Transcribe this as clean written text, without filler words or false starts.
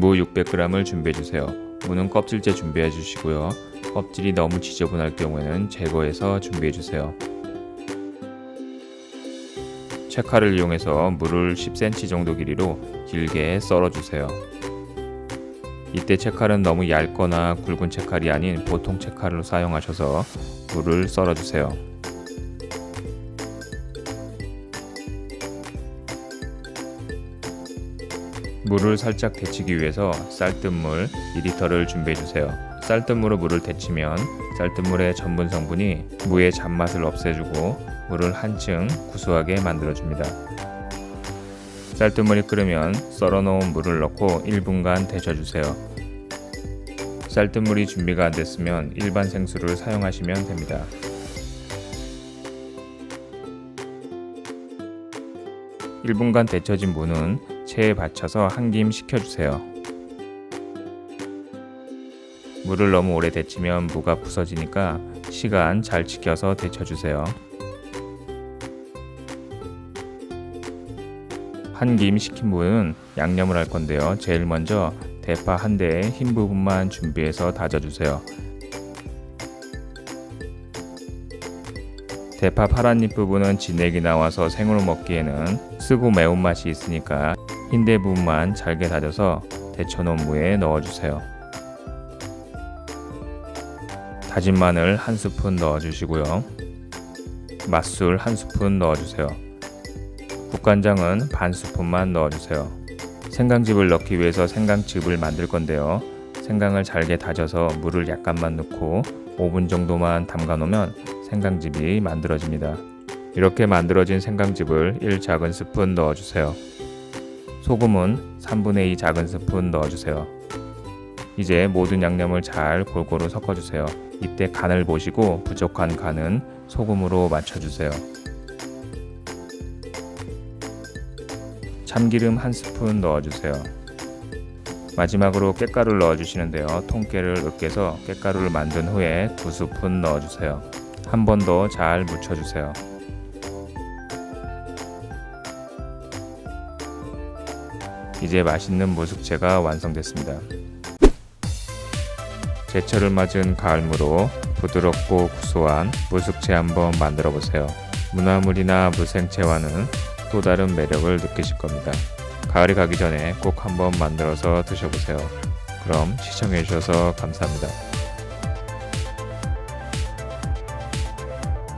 무 600g을 준비해주세요. 무는 껍질째 준비해주시고요. 껍질이 너무 지저분할 경우에는 제거해서 준비해주세요. 채칼을 이용해서 무를 10cm 정도 길이로 길게 썰어주세요. 이때 채칼은 너무 얇거나 굵은 채칼이 아닌 보통 채칼로 사용하셔서 무를 썰어주세요. 물을 살짝 데치기 위해서 쌀뜨물 2리터를 준비해주세요. 쌀뜨물로 물을 데치면 쌀뜨물의 전분 성분이 무의 잡맛을 없애주고 물을 한층 구수하게 만들어줍니다. 쌀뜨물이 끓으면 썰어놓은 물을 넣고 1분간 데쳐주세요. 쌀뜨물이 준비가 안됐으면 일반 생수를 사용하시면 됩니다. (1분간) 데쳐진 무는 체에 받쳐서 한 김 식혀주세요. 물을 너무 오래 데치면 무가 부서지니까 시간 잘 지켜서 데쳐주세요. 한 김 식힌 무는 양념을 할 건데요. 제일 먼저 대파 한 대의 흰 부분만 준비해서 다져주세요. 대파 파란 잎 부분은 진액이 나와서 생으로 먹기에는 쓰고 매운맛이 있으니까 흰대 부분만 잘게 다져서 데쳐놓은 무에 넣어주세요. 다진 마늘 1스푼 넣어주시고요. 맛술 1스푼 넣어주세요. 국간장은 반 스푼만 넣어주세요. 생강즙을 넣기 위해서 생강즙을 만들 건데요. 생강을 잘게 다져서 물을 약간만 넣고 5분 정도만 담가 놓으면 생강즙이 만들어집니다. 이렇게 만들어진 생강즙을 1작은 스푼 넣어주세요. 소금은 3분의 2 작은 스푼 넣어주세요. 이제 모든 양념을 잘 골고루 섞어주세요. 이때 간을 보시고 부족한 간은 소금으로 맞춰주세요. 참기름 1스푼 넣어주세요. 마지막으로 깻가루를 넣어주시는데요. 통깨를 으깨서 깻가루를 만든 후에 2스푼 넣어주세요. 한 번 더 잘 묻혀주세요. 이제 맛있는 무숙채가 완성됐습니다. 제철을 맞은 가을무로 부드럽고 구수한 무숙채 한번 만들어 보세요. 무나물이나 무생채와는 또 다른 매력을 느끼실 겁니다. 가을이 가기 전에 꼭 한번 만들어서 드셔보세요. 그럼 시청해 주셔서 감사합니다.